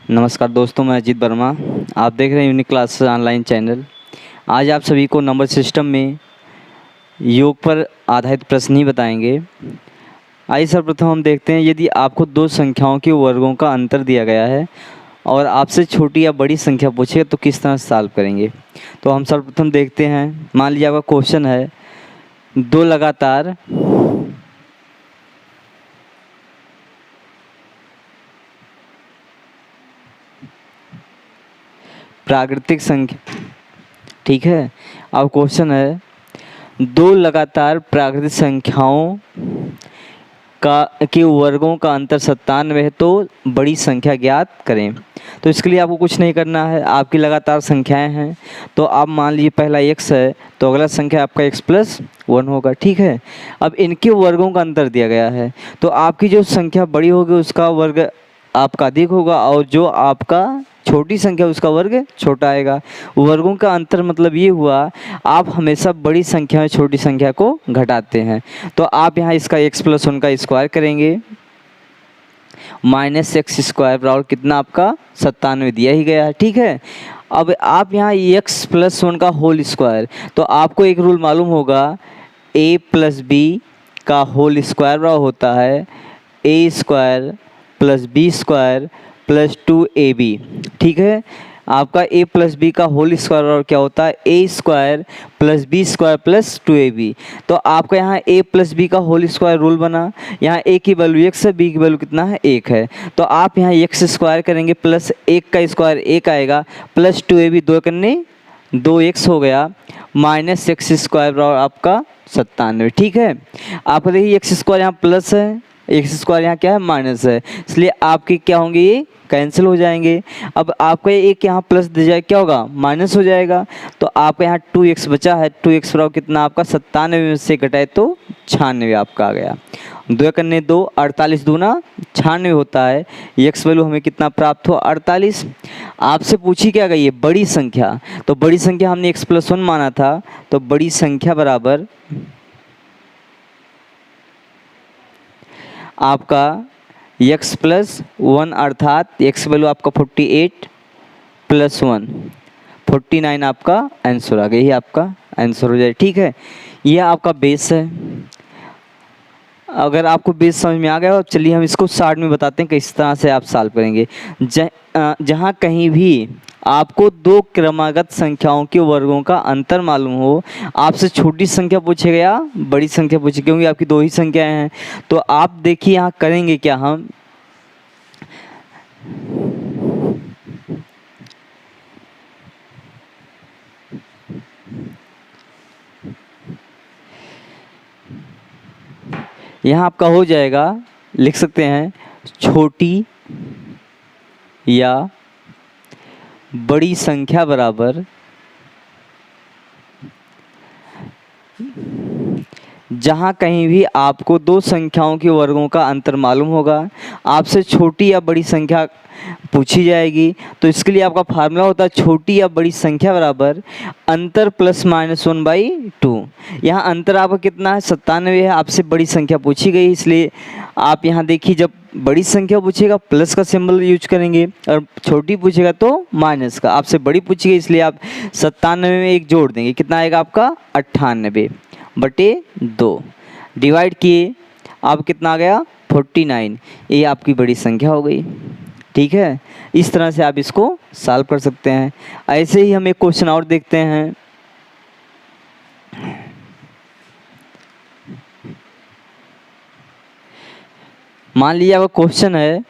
नमस्कार दोस्तों, मैं अजीत वर्मा। आप देख रहे हैं यूनिक क्लास ऑनलाइन चैनल। आज आप सभी को नंबर सिस्टम में योग पर आधारित प्रश्न ही बताएंगे। आइए सर्वप्रथम हम देखते हैं, यदि आपको दो संख्याओं के वर्गों का अंतर दिया गया है और आपसे छोटी या बड़ी संख्या पूछे तो किस तरह सॉल्व करेंगे। तो हम सर्वप्रथम देखते हैं, मान लीजिए आपका क्वेश्चन है दो लगातार प्राकृतिक संख्या, ठीक है। अब क्वेश्चन है दो लगातार प्राकृतिक संख्याओं के वर्गों का अंतर 97 है, तो बड़ी संख्या ज्ञात करें। तो इसके लिए आपको कुछ नहीं करना है, आपकी लगातार संख्याएं हैं। तो आप मान लीजिए पहला x है, तो अगला संख्या आपका x+1 होगा, ठीक है। अब इनके वर्गों का अंतर दिया गया है, तो आपकी जो संख्या बड़ी होगी उसका वर्ग आपका अधिक होगा और जो आपका छोटी संख्या उसका वर्ग छोटा आएगा। वर्गों का अंतर मतलब ये हुआ, आप हमेशा बड़ी संख्या में छोटी संख्या को घटाते हैं। तो आप यहाँ इसका x+1 का स्क्वायर करेंगे, -x² बराबर कितना आपका 97 दिया ही गया है, ठीक है। अब आप यहाँ x+1 का होल स्क्वायर, तो आपको एक रूल मालूम होगा, a+b का होल स्क्वायर बराबर होता है a² + b² + 2ab, ठीक है। आपका a+b का होल स्क्वायर और क्या होता है a² + b² + 2ab। तो आपका यहाँ a+b का होल स्क्वायर रूल बना, यहाँ a की वैल्यू x है, b की वैल्यू कितना है 1 है। तो आप यहाँ x² करेंगे, प्लस 1 का स्क्वायर 1 आएगा, प्लस 2ab 2 करने 2x हो गया, -x² बराबर आपका 97, ठीक है। आपको देखिए x² यहाँ प्लस है, x² यहाँ क्या है माइनस है, इसलिए आपके क्या होंगे ये कैंसिल हो जाएंगे। अब आपका एक यहाँ प्लस दे जाए क्या होगा माइनस हो जाएगा। तो आपका यहाँ 2x बचा है, 2x बराबर कितना आपका 97 में से घटाए तो 96 आपका आ गया। 2 करने 2, 48 दूना 96 होता है। x वैल्यू हमें कितना प्राप्त हुआ 48। आपसे पूछी क्या गई है बड़ी संख्या, तो बड़ी संख्या हमने x+1 माना था, तो बड़ी संख्या बराबर आपका x+1 अर्थात x वैल्यू आपका 48 + 1 49 आपका आंसर आ गया, यही आपका आंसर हो जाए, ठीक है। यह आपका बेस है। अगर आपको बेस समझ में आ गया, चलिए हम इसको शॉर्ट में बताते हैं किस तरह से आप सॉल्व करेंगे। जहाँ कहीं भी आपको दो क्रमागत संख्याओं के वर्गों का अंतर मालूम हो, आपसे छोटी संख्या पूछेगा या बड़ी संख्या पूछेगी, क्योंकि आपकी दो ही संख्याएं हैं। तो आप देखिए यहाँ करेंगे क्या, हम यहाँ आपका हो जाएगा, लिख सकते हैं छोटी या बड़ी संख्या बराबर जहाँ कहीं भी आपको दो संख्याओं के वर्गों का अंतर मालूम होगा, आपसे छोटी या बड़ी संख्या पूछी जाएगी। तो इसके लिए आपका फार्मूला होता है छोटी या बड़ी संख्या बराबर अंतर +(-1/2)। यहाँ अंतर आपका कितना है 97 है, आपसे बड़ी संख्या पूछी गई, इसलिए आप यहाँ देखिए जब बड़ी संख्या पूछेगा प्लस का सिंबल यूज करेंगे और छोटी पूछेगा तो माइनस का। आपसे बड़ी पूछी गई इसलिए आप 97 में एक जोड़ देंगे, कितना आएगा आपका 98/2 डिवाइड किए, आप कितना आ गया 49। ये आपकी बड़ी संख्या हो गई, ठीक है। इस तरह से आप इसको सॉल्व कर सकते हैं। ऐसे ही हम एक क्वेश्चन और देखते हैं। मान लीजिए आपका क्वेश्चन है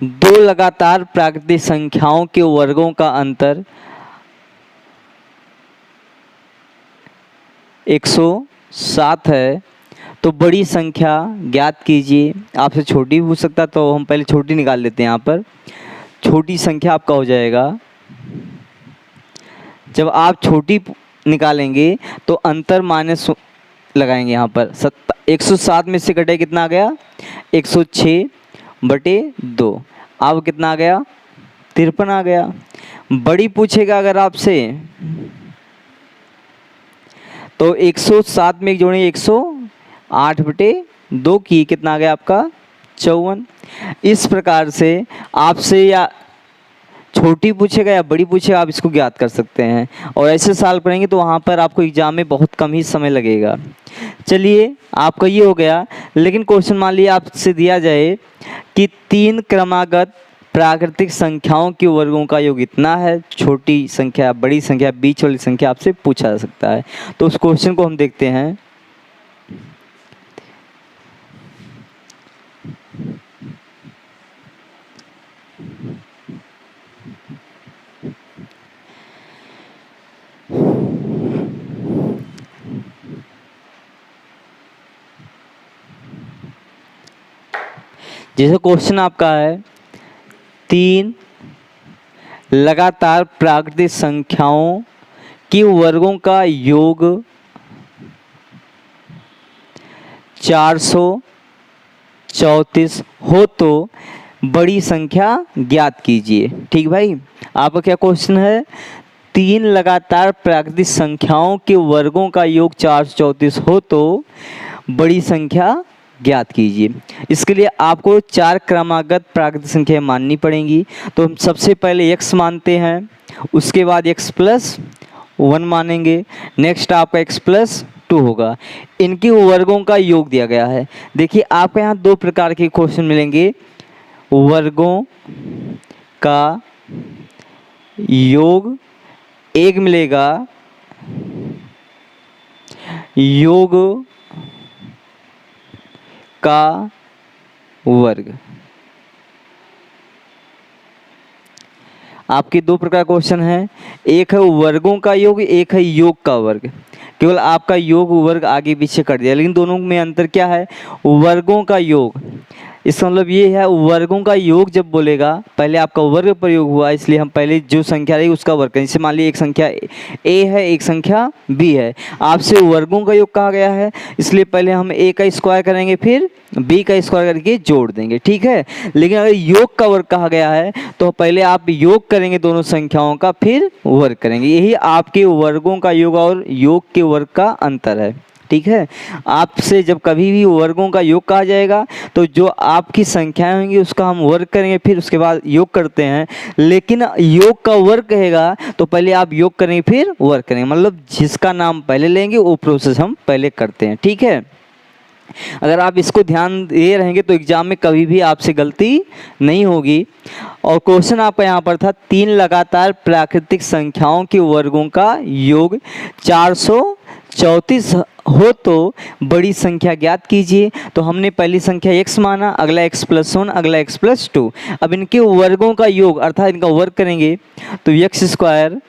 दो लगातार प्राकृतिक संख्याओं के वर्गों का अंतर 107 है, तो बड़ी संख्या ज्ञात कीजिए। आपसे छोटी भी पूछ सकता, तो हम पहले छोटी निकाल लेते हैं। यहाँ पर छोटी संख्या आपका हो जाएगा, जब आप छोटी निकालेंगे तो अंतर माइनस लगाएंगे। यहाँ पर 107 में से घटे कितना आ गया 106/2, अब कितना आ गया 53 आ गया। बड़ी पूछेगा अगर आपसे, तो 107 में एक जोड़ेंगे 108/2 की कितना आ गया आपका 54। इस प्रकार से आपसे या छोटी पूछेगा या बड़ी पूछेगा, आप इसको ज्ञात कर सकते हैं। और ऐसे साल पढ़ेंगे तो वहाँ पर आपको एग्जाम में बहुत कम ही समय लगेगा। चलिए आपका ये हो गया। लेकिन क्वेश्चन मान लिया आपसे दिया जाए कि 3 क्रमागत प्राकृतिक संख्याओं के वर्गों का योग इतना है, छोटी संख्या, बड़ी संख्या, बीच वाली संख्या आपसे पूछा जा सकता है। तो उस क्वेश्चन को हम देखते हैं। जैसे क्वेश्चन आपका है 3 लगातार प्राकृतिक संख्याओं के वर्गों का योग 434 हो तो बड़ी संख्या ज्ञात कीजिए। ठीक भाई, आपका क्या क्वेश्चन है? 3 लगातार प्राकृतिक संख्याओं के वर्गों का योग 434 हो तो बड़ी संख्या ज्ञात कीजिए। इसके लिए आपको 4 क्रमागत प्राकृतिक संख्या माननी पड़ेंगी। तो हम सबसे पहले x मानते हैं, उसके बाद x प्लस 1 मानेंगे, नेक्स्ट आपका x प्लस 2 होगा। इनके वर्गों का योग दिया गया है। देखिए आपको यहाँ 2 प्रकार के क्वेश्चन मिलेंगे। वर्गों का योग एक मिलेगा, योग का वर्ग। आपके 2 प्रकार क्वेश्चन हैं, एक है वर्गों का योग, एक है योग का वर्ग। केवल आपका योग वर्ग आगे पीछे कर दिया, लेकिन दोनों में अंतर क्या है? वर्गों का योग, इसका मतलब ये है वर्गों का योग जब बोलेगा पहले आपका वर्ग प्रयोग हुआ, इसलिए हम पहले जो संख्या रही उसका वर्ग करें। जैसे मान लीजिए एक संख्या a है, एक संख्या b है, आपसे वर्गों का योग कहा गया है, इसलिए पहले हम a का स्क्वायर करेंगे, फिर b का स्क्वायर करके जोड़ देंगे। ठीक है, लेकिन अगर योग का वर्ग कहा गया है तो पहले आप योग करेंगे दोनों संख्याओं का, फिर वर्ग करेंगे। यही आपके वर्गों का योग और योग के वर्ग का अंतर है। ठीक है, आपसे जब कभी भी वर्गों का योग कहा जाएगा तो जो आपकी संख्याएं होंगी उसका हम वर्ग करेंगे, फिर उसके बाद योग करते हैं। लेकिन योग का वर्ग कहेगा तो पहले आप योग करेंगे फिर वर्ग करेंगे, मतलब जिसका नाम पहले लेंगे वो प्रोसेस हम पहले करते हैं। ठीक है, अगर आप इसको ध्यान दे रहेंगे तो एग्जाम में कभी भी आपसे गलती नहीं होगी। और क्वेश्चन आपका यहाँ पर था 3 लगातार प्राकृतिक संख्याओं के वर्गों का योग 434 हो तो बड़ी संख्या ज्ञात कीजिए। तो हमने पहली संख्या x माना, अगला x प्लस 1, अगला x प्लस 2। अब इनके वर्गों का योग अर्थात इनका वर्ग करेंगे तो x square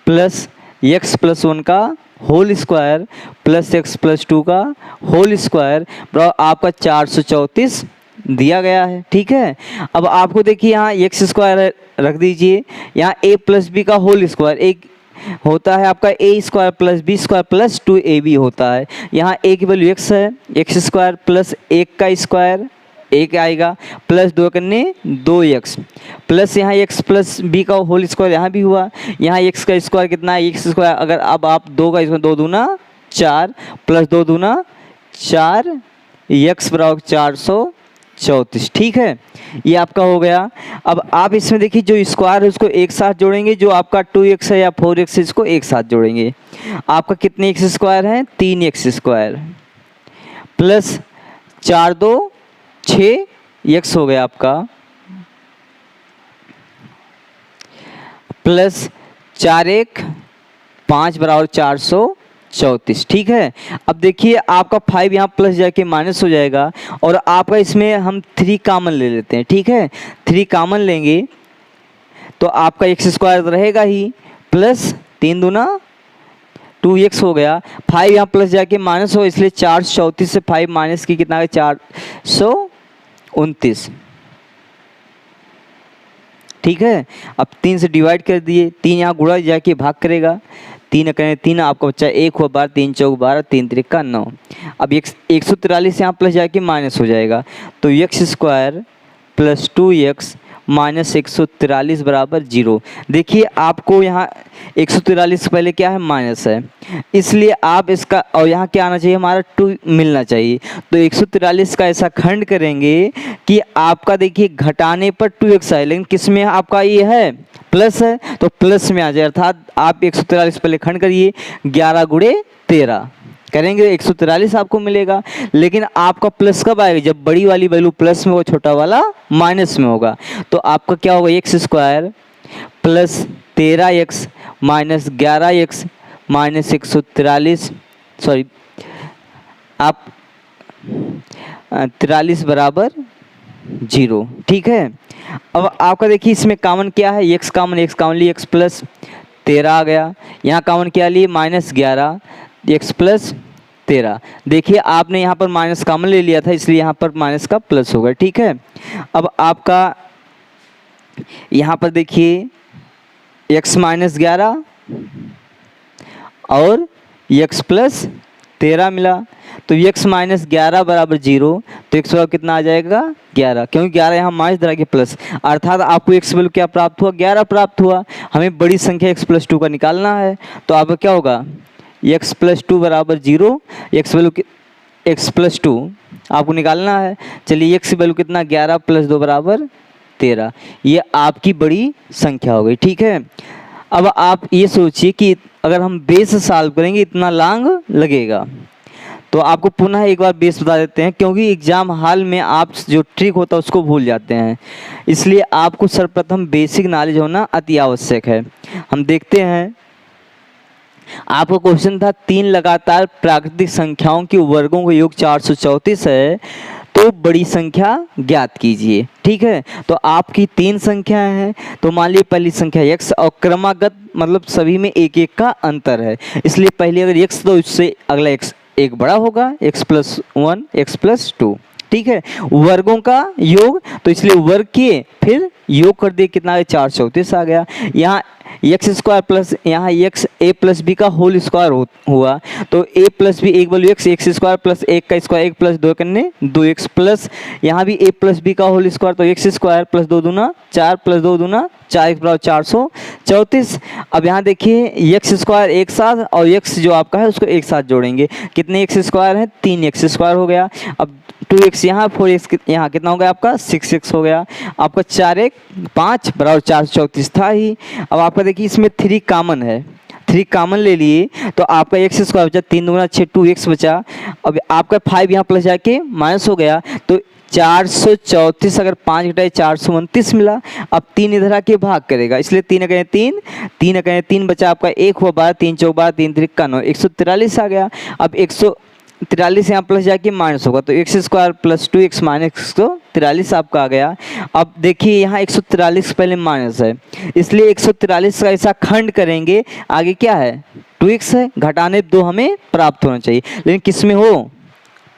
plus x plus 1 का whole square plus x plus 2 का होल स्क्वायर बराबर आपका 434 दिया गया है। ठीक है, अब आपको देखिए यहाँ x स्क्वायर रख दीजिए, यहाँ a प्लस बी का होल स्क्वायर एक होता है आपका a square plus b square plus 2ab होता है। यहाँ a की वैल्यू x है, x स्क्वायर प्लस 1 का स्क्वायर 1 आएगा, प्लस 2 करने 2x, प्लस यहाँ x प्लस बी का होल स्क्वायर यहाँ भी हुआ। यहाँ x का स्क्वायर कितना है? x स्क्वायर अगर अब आप 2 का स्क्वायर 2 दूना 4 प्लस 2 दूना 4, x बराबर 434। ठीक है, ये आपका हो गया। अब आप इसमें देखिए जो स्क्वायर है उसको एक साथ जोड़ेंगे, जो आपका 2x है या 4x है इसको एक साथ जोड़ेंगे। आपका कितने x स्क्वायर है? 3x स्क्वायर प्लस 4 2 6x हो गया आपका, प्लस 4 1 5 बराबर 434। ठीक है, अब देखिए आपका 5 यहाँ प्लस जाके माइनस हो जाएगा और आपका इसमें हम 3 कॉमन ले लेते हैं। ठीक है, 3 कॉमन लेंगे तो आपका x स्क्वायर रहेगा ही, प्लस 3 दूना 2x हो गया, 5 यहाँ प्लस जाके माइनस हो, इसलिए 434 से 5 माइनस की कितना है? 429। ठीक है, अब 3 से डिवाइड कर दिए, 3 यहाँ गुणा जाके भाग करेगा, 3 करें 3, आपका बच्चा 1 हुआ 12, 3 चौक 12, 3 त्रिका 9। अब 143 यहाँ प्लस जाके माइनस हो जाएगा, तो x square plus 2x minus 143 बराबर 0। देखिए आपको यहाँ 143 से पहले क्या है? माइनस है, इसलिए आप इसका और यहाँ क्या आना चाहिए? हमारा 2 मिलना चाहिए। तो 143 का ऐसा खंड करेंगे कि आपका देखिए घटाने पर 2x है, लेकिन किस में आपका ये है प्लस है, तो प्लस में आ जाए, अर्थात आप 143 पहले खंड करिए, 11 गुणे 13 करेंगे 143 आपको मिलेगा। लेकिन आपका प्लस कब आएगा, जब बड़ी वाली वैल्यू प्लस में हो, छोटा वाला माइनस में होगा। तो आपका क्या होगा, x square plus 13x minus 11x minus 143, sorry आप 43 बराबर 0। ठीक है, अब आपका देखिए इसमें कॉमन क्या है, x कॉमन लिए x प्लस 13 आ गया, यहाँ कॉमन क्या लिए माइनस 11 x प्लस 13। देखिए आपने यहाँ पर माइनस कॉमन ले लिया था, इसलिए यहाँ पर माइनस का प्लस होगा। ठीक है, अब आपका यहाँ पर देखिए x माइनस 11 और x प्लस 13 मिला, तो x माइनस 11 बराबर 0, तो x बराबर कितना आ जाएगा 11, क्योंकि 11 यहाँ माइनस धरा के प्लस, अर्थात आपको x वैल्यू क्या प्राप्त हुआ 11 प्राप्त हुआ। हमें बड़ी संख्या x प्लस 2 का निकालना है, तो आपका क्या होगा x प्लस 2 बराबर 0, x वैल्यू x प्लस 2 आपको निकालना है। चलिए x वैल्यू कितना 11 प्लस 2 बराबर 13, ये आपकी बड़ी संख्या हो गई। ठीक है, अब आप ये सोचिए कि अगर हम बेस सॉल्व करेंगे इतना लॉन्ग लगेगा, तो आपको पुनः एक बार बेस बता देते हैं, क्योंकि एग्जाम हॉल में आप जो ट्रिक होता है उसको भूल जाते हैं, इसलिए आपको सर्वप्रथम बेसिक नॉलेज होना अति आवश्यक है। हम देखते हैं, आपका क्वेश्चन था 3 लगातार प्राकृतिक संख्याओं के वर्गों का योग 434 है, तो बड़ी संख्या ज्ञात कीजिए। ठीक है, तो आपकी 3 संख्याएं हैं, तो मान लीजिए पहली संख्या x और क्रमागत मतलब सभी में एक एक का अंतर है, इसलिए पहले अगर x तो इससे अगला x एक बड़ा होगा, x प्लस 1 x प्लस 2। ठीक है, वर्गों का योग, तो इसलिए वर्ग किए फिर योग कर दिए, कितना आ गया 434 आ गया। यहाँ एक्स स्क्वायर प्लस यहाँ एक्स ए प्लस बी का होल स्क्वायर हुआ, तो ए प्लस बी एक वैल्यू एक्स स्क्वायर प्लस 1 का स्क्वायर 1 प्लस 2 करने 2x प्लस यहाँ भी ए प्लस बी का होल स्क्वायर, तो एक्स स्क्वायर प्लस 2 दूना 4 प्लस 2 दूना 4 एक बराबर 434। अब यहाँ देखिए एक्स स्क्वायर एक साथ और एक्स जो आपका है उसको एक साथ जोड़ेंगे, कितने एक्स स्क्वायर है 3x स्क्वायर हो गया। अब 2x यहाँ 4x यहाँ कितना हो गया आपका 6x हो गया, आपका 4 1 5 बराबर 434 था ही। अब आपका देखिए इसमें 3 कॉमन है, 3 कॉमन ले लिए, तो आपका एक्स स्क्वायर बचा 3 दूना 6 2x बचा। अब आपका 5 यहाँ प्लस जाके माइनस हो गया, तो 434 अगर 5 घटाए 429 मिला। अब 3 इधर आके भाग करेगा, इसलिए 3 अगर 3 अगर 3 बचा आपका 1 हुआ 12 3 4 12 3 3 9 143 आ गया। अब 143 यहाँ प्लस जाके माइनस होगा, तो x square plus 2x minus 143 आपका आ गया। अब देखिए यहाँ 143 पहले माइनस है, इसलिए 143 का ऐसा खंड करेंगे, आगे क्या है 2x है, घटाने 2 हमें प्राप्त होना चाहिए, लेकिन किस में हो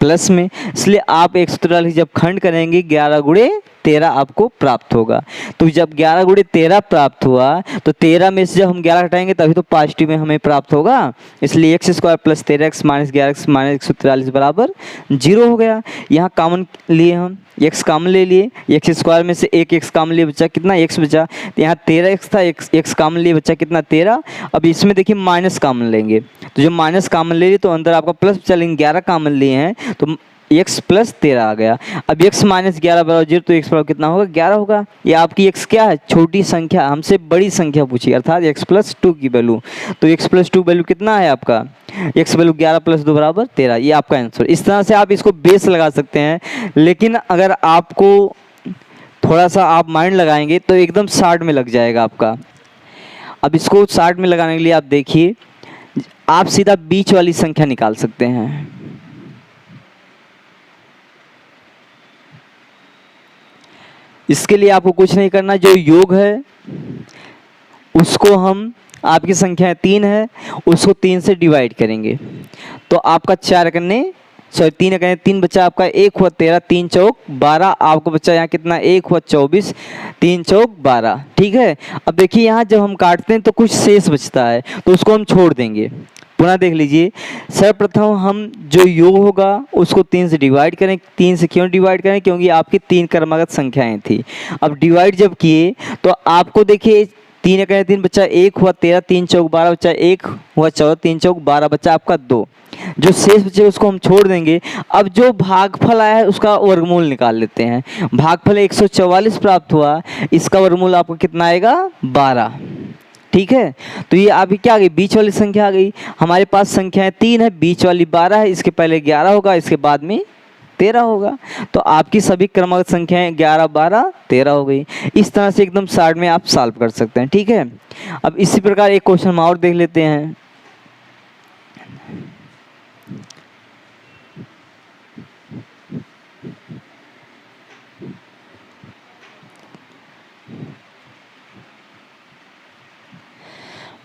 प्लस में, इसलिए आप 143 जब खंड करेंगे 11 गुणे 13 आपको प्राप्त होगा। तो जब 11 गुणे 13 प्राप्त हुआ, तो 13 में से जब हम 11 हटाएंगे तभी तो पॉजिटिव में हमें प्राप्त होगा, इसलिए x square plus 13x minus 11x minus 143 बराबर 0 हो गया। यहाँ कॉमन लिए हम x कॉमन ले लिए, एक्स स्क्वायर में से एक x कॉमन लिए बचा कितना x बचा, तो यहाँ 13x था, x कॉमन लिए बचा कितना 13। अब इसमें देखिए माइनस कॉमन लेंगे, तो जब माइनस कॉमन ले लिए तो अंदर आपका प्लस बचा, लेकिन 11 कॉमन लिए हैं तो x प्लस 13 आ गया। अब x माइनस 11 बराबर 0, तो x बराबर कितना होगा 11 होगा। ये आपकी x क्या है छोटी संख्या, हमसे बड़ी संख्या पूछी, अर्थात x प्लस 2 की वैल्यू, तो x प्लस 2 वैल्यू कितना है आपका x वैल्यू 11 प्लस 2 बराबर 13, ये आपका आंसर। इस तरह से आप इसको बेस लगा सकते हैं, लेकिन अगर आपको थोड़ा सा आप माइंड लगाएंगे तो एकदम शॉर्ट में लग जाएगा आपका। अब इसको शॉर्ट में लगाने के लिए आप देखिए, आप सीधा बीच वाली संख्या निकाल सकते हैं। इसके लिए आपको कुछ नहीं करना, जो योग है उसको हम, आपकी संख्या 3 है उसको 3 से डिवाइड करेंगे, तो आपका 4 करने 3 बचा आपका 1 हुआ 13 3 चौक 12, आपको बचा यहाँ कितना 1 हुआ 24 3 चौक 12। ठीक है, अब देखिए यहाँ जब हम काटते हैं तो कुछ शेष बचता है, तो उसको हम छोड़ देंगे। पुनः देख लीजिए, सर्वप्रथम हम जो योग होगा उसको 3 से डिवाइड करें। 3 से क्यों डिवाइड करें, क्योंकि आपकी 3 क्रमागत संख्याएं थी। अब डिवाइड जब किए तो आपको देखिए 3 एक 3 बच्चा 1 हुआ 13, 3 चौक 12 बच्चा 1 हुआ 14, 3 चौक 12 बच्चा आपका 2। जो शेष बचे उसको हम छोड़ देंगे। अब जो भागफल आया है उसका वर्गमूल निकाल लेते हैं। भागफल 144 प्राप्त हुआ, इसका वर्गमूल आपको कितना आएगा 12। ठीक है, तो ये अभी क्या आ गई, बीच वाली संख्या आ गई। हमारे पास संख्याएं 3 है, बीच वाली 12 है, इसके पहले 11 होगा, इसके बाद में 13 होगा। तो आपकी सभी क्रमागत संख्याएं 11, 12, 13 हो गई। इस तरह से एकदम शॉर्ट में आप सॉल्व कर सकते हैं। ठीक है, अब इसी प्रकार एक क्वेश्चन हम और देख लेते हैं।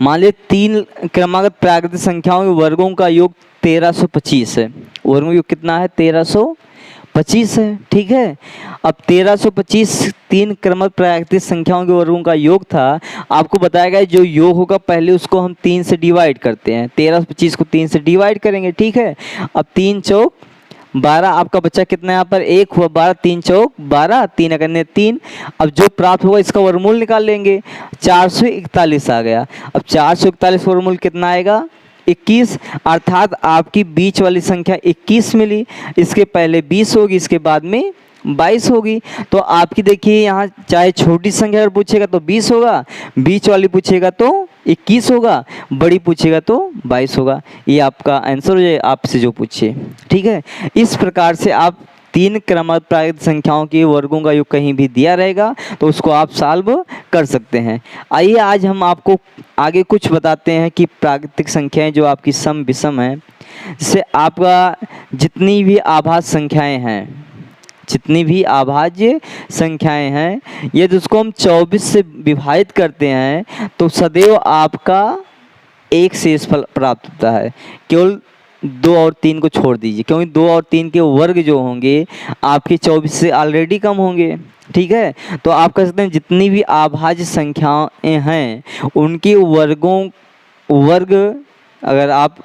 मान लीजिए 3 क्रमागत प्राकृतिक संख्याओं के वर्गों का योग 1325 है। वर्गों योग कितना है 1325 है। ठीक है, अब 1325 3 क्रमागत प्राकृतिक संख्याओं के वर्गों का योग था। आपको बताया गया जो योग होगा पहले उसको हम 3 से डिवाइड करते हैं। 1325 को 3 से डिवाइड करेंगे। ठीक है, अब 3 चौक 12 आपका बच्चा कितना यहाँ पर 1 हुआ 12, 3 चौक 12, 3 अगन्य 3। अब जो प्राप्त होगा इसका वर्गमूल निकाल लेंगे। 441 आ गया। अब 441 वर्गमूल कितना आएगा 21, अर्थात आपकी बीच वाली संख्या 21 मिली। इसके पहले 20 होगी, इसके बाद में 22 होगी। तो आपकी देखिए यहाँ चाहे छोटी संख्या अगर पूछेगा तो 20 होगा, बीच वाली पूछेगा तो 21 होगा, बड़ी पूछेगा तो 22 होगा। ये आपका आंसर हो जाए आपसे जो पूछे। ठीक है, इस प्रकार से आप 3 क्रमागत प्राकृतिक संख्याओं के वर्गों का योग कहीं भी दिया रहेगा तो उसको आप सॉल्व कर सकते हैं। आइए आज हम आपको आगे कुछ बताते हैं कि प्राकृतिक संख्याएं जो आपकी सम विषम है, जिससे आपका जितनी भी आभाज्य संख्याएं हैं, जितनी भी अभाज्य संख्याएं हैं, यदि उसको हम 24 से विभाजित करते हैं तो सदैव आपका एक शेषफल प्राप्त होता है। केवल 2 और 3 को छोड़ दीजिए, क्योंकि 2 और 3 के वर्ग जो होंगे आपके 24 से ऑलरेडी कम होंगे। ठीक है, तो आप कह सकते हैं जितनी भी अभाज्य संख्याएं हैं उनके वर्ग अगर आप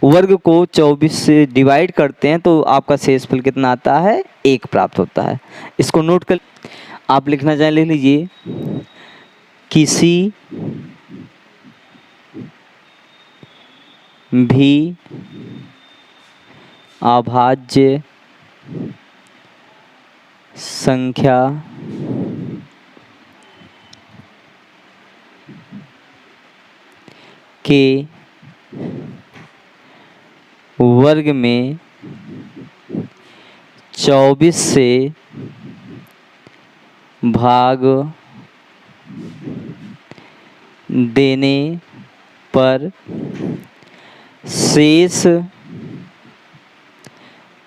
वर्ग को 24 से डिवाइड करते हैं तो आपका शेषफल कितना आता है 1 प्राप्त होता है। इसको नोट कर आप लिखना चाहें लिख लीजिए। किसी भी अभाज्य संख्या के वर्ग में 24 से भाग देने पर शेष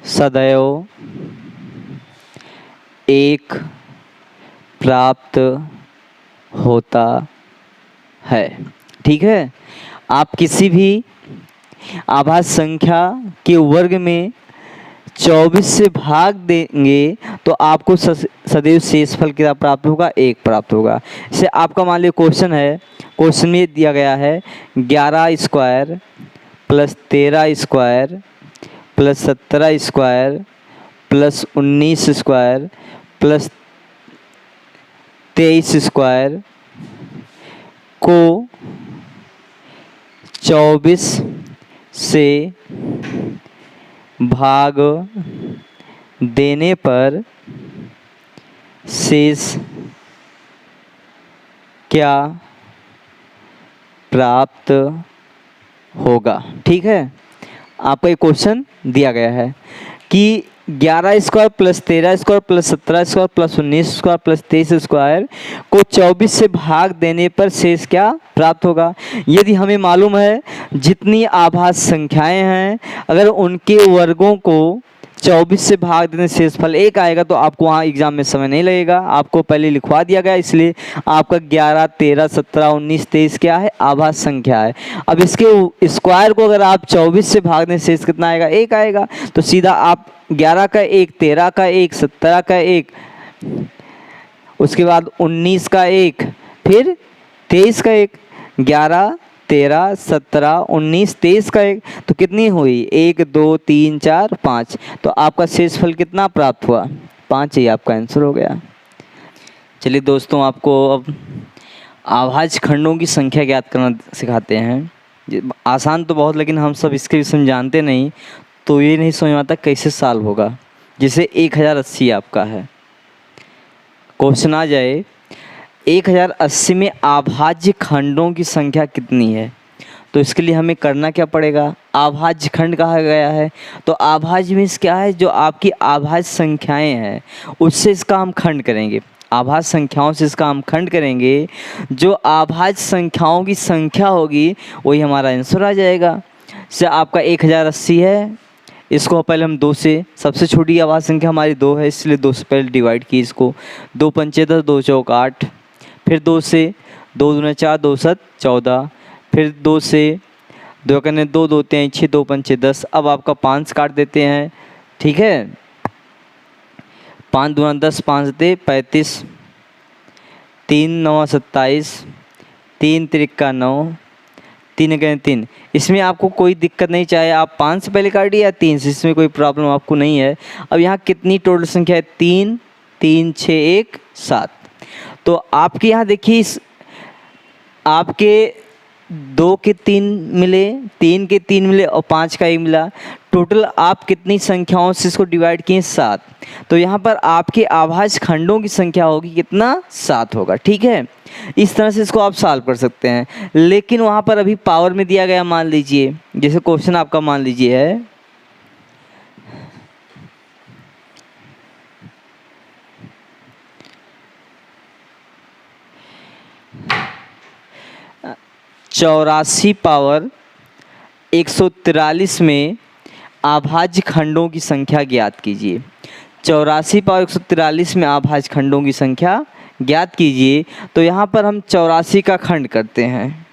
सदैव 1 प्राप्त होता है। ठीक है, आप किसी भी आभाज्य संख्या के वर्ग में 24 से भाग देंगे तो आपको सदैव शेषफल कितना प्राप्त होगा 1 प्राप्त होगा। जैसे आपका मान लीजिए क्वेश्चन है, क्वेश्चन में दिया गया है 11 square plus 13 square plus 17 square plus 19 square plus 23 square को 24 से भाग देने पर शेष क्या प्राप्त होगा। ठीक है, आपको एक क्वेश्चन दिया गया है कि 11 square plus 13 square plus 17 square plus 19 square plus 23 square को 24 से भाग देने पर शेष क्या प्राप्त होगा। यदि हमें मालूम है जितनी आभाज्य संख्याएं हैं अगर उनके वर्गों को 24 से भाग देने से शेषफल 1 आएगा तो आपको वहाँ एग्जाम में समय नहीं लगेगा, आपको पहले लिखवा दिया गया, इसलिए आपका 11, 13, 17, 19, 23 क्या है आभाज्य संख्या है। अब इसके स्क्वायर को अगर आप 24 से भाग दें शेष कितना आएगा 1 आएगा। तो सीधा आप 11 का 1, 13 का 1, 17 का 1, उसके बाद 19 का 1, फिर 23 का 1, 11, 13, 17, 19, 23 का 1, तो कितनी हुई 1, 2, 3, 4, 5। तो आपका शेषफल कितना प्राप्त हुआ 5 ही आपका आंसर हो गया। चलिए दोस्तों, आपको अब अभाज्य खंडों की संख्या ज्ञात करना सिखाते हैं। आसान तो बहुत, लेकिन हम सब इसके विषय में जानते नहीं, तो ये नहीं समझ में आता कैसे सॉल्व होगा। जैसे 1080 आपका है, क्वेश्चन आ जाए 1080 में अभाज्य खंडों की संख्या कितनी है, तो इसके लिए हमें करना क्या पड़ेगा, अभाज्य खंड कहा गया है, तो अभाज्य मीन्स क्या है, जो आपकी अभाज्य संख्याएं हैं उससे इसका हम खंड करेंगे, अभाज्य संख्याओं से इसका हम खंड करेंगे, जो अभाज्य संख्याओं की संख्या होगी वही हमारा आंसर आ जाएगा। जैसे आपका 1080 है, इसको पहले हम 2 से, सबसे छोटी अभाज्य संख्या हमारी 2 है, इसलिए 2 से पहले डिवाइड की इसको, 2 पंचे 10, 2 चौक 8, फिर 2 से, 2 दूना 4, 2 7 14, फिर 2 से, 2 करने 2, 2 3 6, 2 पंचे 10। अब आपका 5 काट देते हैं, ठीक है, 5 दूना 10, 5 दे 35, 3 9 27, 3 त्रिका 9, 3 करें 3। इसमें आपको कोई दिक्कत नहीं, चाहे आप 5 से पहले काटिए या 3 से, इसमें कोई प्रॉब्लम आपको नहीं है। अब यहाँ कितनी टोटल संख्या है, 3 3 6 1 7। तो आपके यहाँ देखिए आपके 2 के 3 मिले, 3 के 3 मिले और 5 का 1 मिला, टोटल आप कितनी संख्याओं से इसको डिवाइड किए, 7। तो यहाँ पर आपके अभाज्य खंडों की संख्या होगी कितना, 7 होगा, ठीक है। इस तरह से इसको आप सॉल्व कर सकते हैं, लेकिन वहाँ पर अभी पावर में दिया गया, मान लीजिए जैसे क्वेश्चन आपका मान लीजिए है 84 पावर 143 में अभाज्य खंडों की संख्या ज्ञात कीजिए। 84 पावर 143 में अभाज्य खंडों की संख्या ज्ञात कीजिए। तो यहाँ पर हम 84 का खंड करते हैं,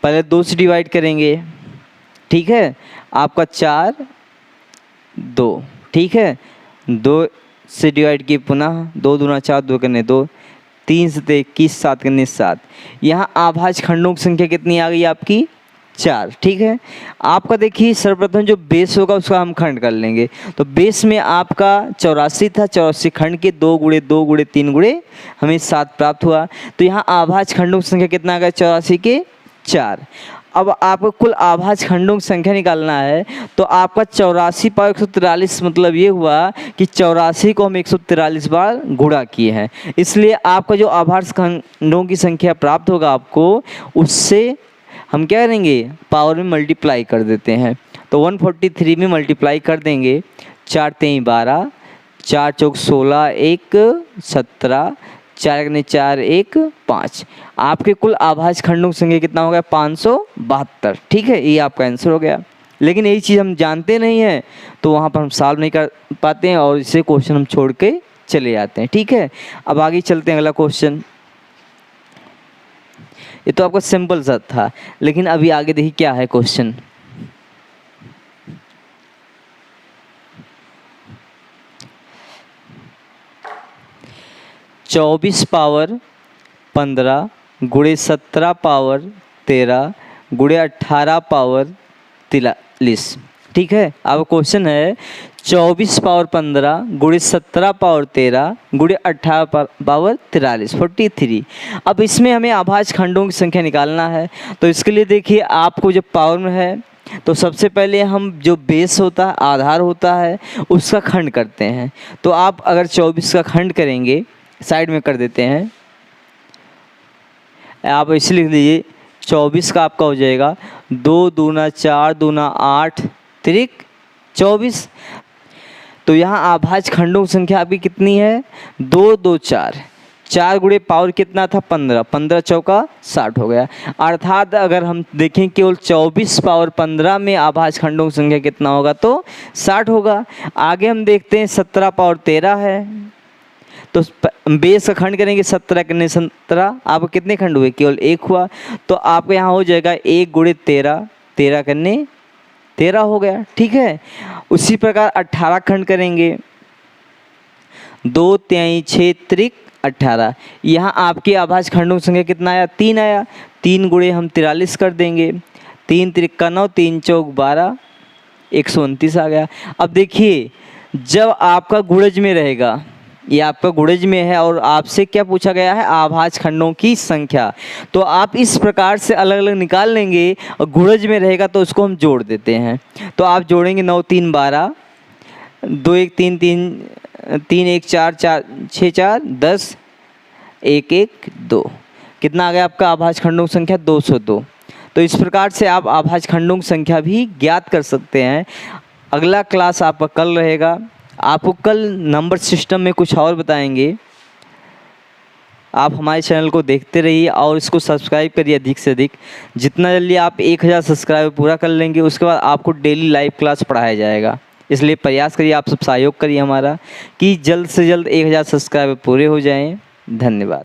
पहले 2 से डिवाइड करेंगे, ठीक है, आपका 4 2, ठीक है, 2 से डिवाइड किए पुनः, 2 दूना 4, 2 करने 2, 3 से 21, 7 करने 7। यहाँ अभाज्य खंडों की संख्या कितनी आ गई आपकी, 4, ठीक है। आपका देखिए सर्वप्रथम जो बेस होगा उसका हम खंड कर लेंगे। तो बेस में आपका 84 था, 84 खंड के 2 गुणे 2 गुणे 3 गुणे हमें 7 प्राप्त हुआ। तो यहाँ अभाज्य खंडों की संख्या कितना आ गया, 84 के 4। अब आपको कुल अभाज्य खंडों की संख्या निकालना है, तो आपका 84 पावर 143 मतलब ये हुआ कि 84 को हम 143 बार गुणा किए हैं, इसलिए आपका जो अभाज्य खंडों की संख्या प्राप्त होगा आपको, उससे हम क्या करेंगे, पावर में मल्टीप्लाई कर देते हैं। तो 143 में मल्टीप्लाई कर देंगे, 4 3 12, 4 चौक 16, 1 17, 4 करने 4 1 5। आपके कुल अभाज्य खंडों की संख्या कितना हो गया, 572, ठीक है, ये आपका आंसर हो गया। लेकिन यही चीज़ हम जानते नहीं हैं, तो वहाँ पर हम सॉल्व नहीं कर पाते हैं और इसे क्वेश्चन हम छोड़ के चले जाते हैं, ठीक है। अब आगे चलते हैं, अगला क्वेश्चन। ये तो आपका सिंपल सा था, लेकिन अभी आगे देखिए क्या है क्वेश्चन। चौबीस पावर 15 गुणे 17 पावर 13 गुणे 18 पावर 43, ठीक है। अब क्वेश्चन है 24 पावर 15 गुणे 17 पावर 13 गुणे 18 पावर 43, 43। अब इसमें हमें अभाज्य खंडों की संख्या निकालना है। तो इसके लिए देखिए आपको जब पावर में है, तो सबसे पहले हम जो बेस होता है, आधार होता है, उसका खंड करते हैं। तो आप अगर 24 का खंड करेंगे, साइड में कर देते हैं, आप इसे लिख लीजिए, 24 का आपका हो जाएगा 2 दूना 4 दूना 8 त्रिक 24। तो यहाँ अभाज्य खंडों की संख्या आपकी कितनी है, 2 2 4, 4 गुणे पावर कितना था, 15, 15 चौका 60 हो गया। अर्थात अगर हम देखें केवल 24 पावर 15 में अभाज्य खंडों की संख्या कितना होगा, तो 60 होगा। आगे हम देखते हैं 17 पावर 13 है, तो बेस का खंड करेंगे, 17 करने 17, आपको कितने खंड हुए, केवल 1 हुआ। तो आपको यहाँ हो जाएगा 1 गुणे 13, 13 करने 13 हो गया, ठीक है। उसी प्रकार 18 खंड करेंगे, 2 3 6 त्रिक 18। यहाँ आपके अभाज्य खंडों की संख्या कितना आया, 3 आया। 3 गुणे हम 43 कर देंगे, 3 त्रिक 9, 3 चौक 12, 129 आ गया। अब देखिए जब आपका गुणज में रहेगा, ये आपका गुणज में है और आपसे क्या पूछा गया है, अभाज्य खंडों की संख्या। तो आप इस प्रकार से अलग अलग निकाल लेंगे और गुणज में रहेगा तो उसको हम जोड़ देते हैं। तो आप जोड़ेंगे 9 3 12, 2 1 3 3, 3 1 4 4 6 4 10, 1 1 2, कितना आ गया आपका अभाज्य खंडों की संख्या 202। तो इस प्रकार से आप अभाज्य खंडों की संख्या भी ज्ञात कर सकते हैं। अगला क्लास आपका कल रहेगा, आपको कल नंबर सिस्टम में कुछ और बताएंगे। आप हमारे चैनल को देखते रहिए और इसको सब्सक्राइब करिए अधिक से अधिक। जितना जल्दी आप 1000 सब्सक्राइबर पूरा कर लेंगे उसके बाद आपको डेली लाइव क्लास पढ़ाया जाएगा। इसलिए प्रयास करिए, आप सब सहयोग करिए हमारा कि जल्द से जल्द 1000 सब्सक्राइबर पूरे हो जाएं। धन्यवाद।